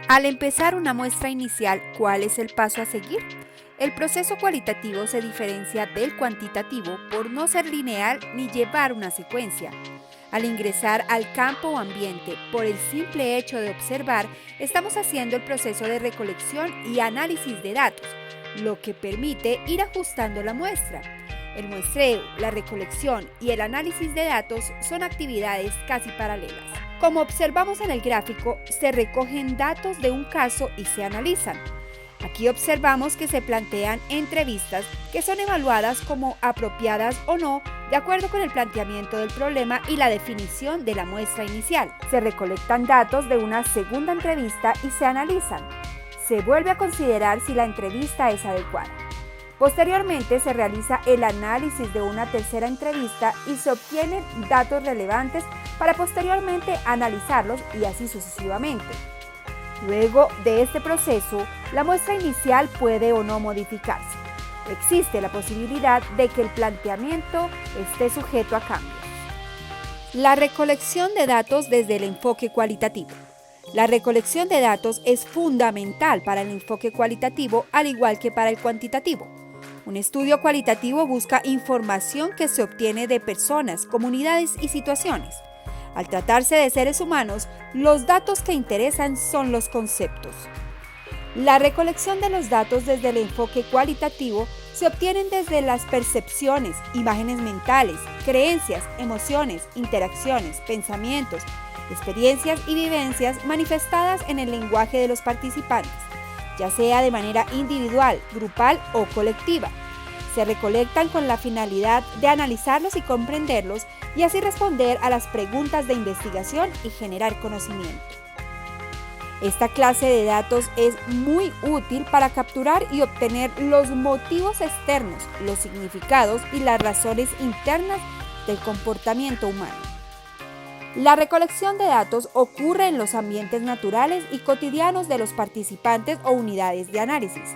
Al empezar una muestra inicial, ¿cuál es el paso a seguir? El proceso cualitativo se diferencia del cuantitativo por no ser lineal ni llevar una secuencia. Al ingresar al campo o ambiente por el simple hecho de observar, estamos haciendo el proceso de recolección y análisis de datos, lo que permite ir ajustando la muestra. El muestreo, la recolección y el análisis de datos son actividades casi paralelas. Como observamos en el gráfico, se recogen datos de un caso y se analizan. Aquí observamos que se plantean entrevistas que son evaluadas como apropiadas o no de acuerdo con el planteamiento del problema y la definición de la muestra inicial. Se recolectan datos de una segunda entrevista y se analizan. Se vuelve a considerar si la entrevista es adecuada. Posteriormente se realiza el análisis de una tercera entrevista y se obtienen datos relevantes para posteriormente analizarlos y así sucesivamente. Luego de este proceso, la muestra inicial puede o no modificarse. Existe la posibilidad de que el planteamiento esté sujeto a cambios. La recolección de datos desde el enfoque cualitativo. La recolección de datos es fundamental para el enfoque cualitativo, al igual que para el cuantitativo. Un estudio cualitativo busca información que se obtiene de personas, comunidades y situaciones. Al tratarse de seres humanos, los datos que interesan son los conceptos. La recolección de los datos desde el enfoque cualitativo se obtienen desde las percepciones, imágenes mentales, creencias, emociones, interacciones, pensamientos, experiencias y vivencias manifestadas en el lenguaje de los participantes, ya sea de manera individual, grupal o colectiva. Se recolectan con la finalidad de analizarlos y comprenderlos y así responder a las preguntas de investigación y generar conocimiento. Esta clase de datos es muy útil para capturar y obtener los motivos externos, los significados y las razones internas del comportamiento humano. La recolección de datos ocurre en los ambientes naturales y cotidianos de los participantes o unidades de análisis.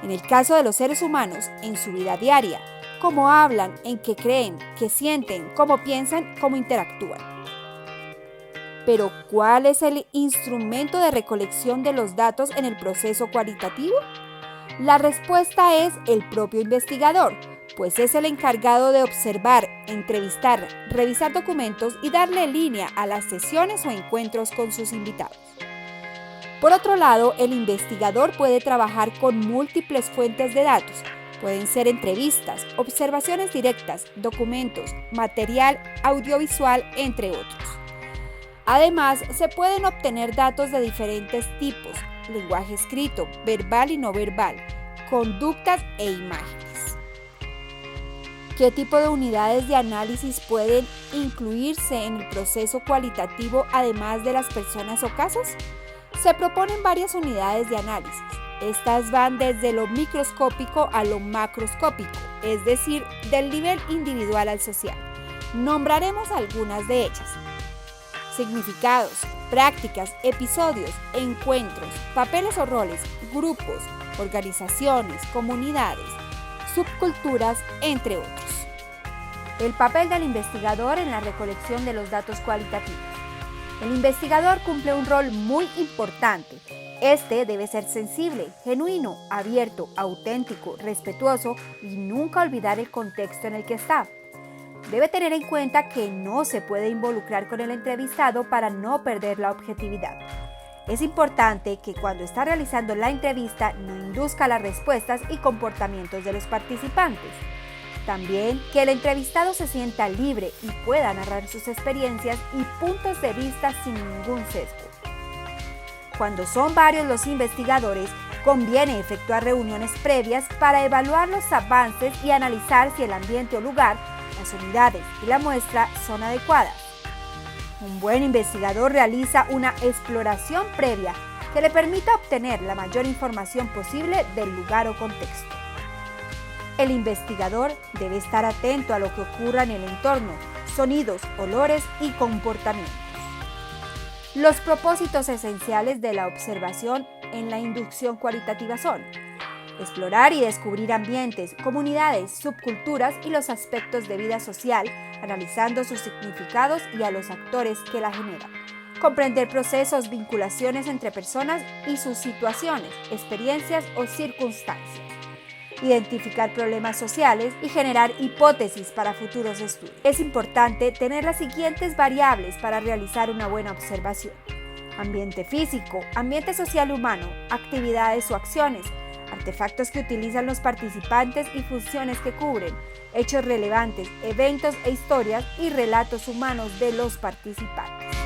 En el caso de los seres humanos, en su vida diaria, cómo hablan, en qué creen, qué sienten, cómo piensan, cómo interactúan. Pero, ¿cuál es el instrumento de recolección de los datos en el proceso cualitativo? La respuesta es el propio investigador, pues es el encargado de observar, entrevistar, revisar documentos y darle línea a las sesiones o encuentros con sus invitados. Por otro lado, el investigador puede trabajar con múltiples fuentes de datos. Pueden ser entrevistas, observaciones directas, documentos, material audiovisual, entre otros. Además, se pueden obtener datos de diferentes tipos: lenguaje escrito, verbal y no verbal, conductas e imágenes. ¿Qué tipo de unidades de análisis pueden incluirse en el proceso cualitativo además de las personas o casos? Se proponen varias unidades de análisis. Estas van desde lo microscópico a lo macroscópico, es decir, del nivel individual al social. Nombraremos algunas de ellas: significados, prácticas, episodios, encuentros, papeles o roles, grupos, organizaciones, comunidades, subculturas, entre otros. El papel del investigador en la recolección de los datos cualitativos. El investigador cumple un rol muy importante. Este debe ser sensible, genuino, abierto, auténtico, respetuoso y nunca olvidar el contexto en el que está. Debe tener en cuenta que no se puede involucrar con el entrevistado para no perder la objetividad. Es importante que cuando está realizando la entrevista no induzca las respuestas y comportamientos de los participantes. También que el entrevistado se sienta libre y pueda narrar sus experiencias y puntos de vista sin ningún sesgo. Cuando son varios los investigadores, conviene efectuar reuniones previas para evaluar los avances y analizar si el ambiente o lugar, las unidades y la muestra son adecuadas. Un buen investigador realiza una exploración previa que le permita obtener la mayor información posible del lugar o contexto. El investigador debe estar atento a lo que ocurra en el entorno, sonidos, olores y comportamientos. Los propósitos esenciales de la observación en la inducción cualitativa son: explorar y descubrir ambientes, comunidades, subculturas y los aspectos de vida social, analizando sus significados y a los actores que la generan. comprender procesos, vinculaciones entre personas y sus situaciones, experiencias o circunstancias, identificar problemas sociales y generar hipótesis para futuros estudios. Es importante tener las siguientes variables para realizar una buena observación: ambiente físico, ambiente social humano, actividades o acciones, artefactos que utilizan los participantes y funciones que cubren, hechos relevantes, eventos e historias y relatos humanos de los participantes.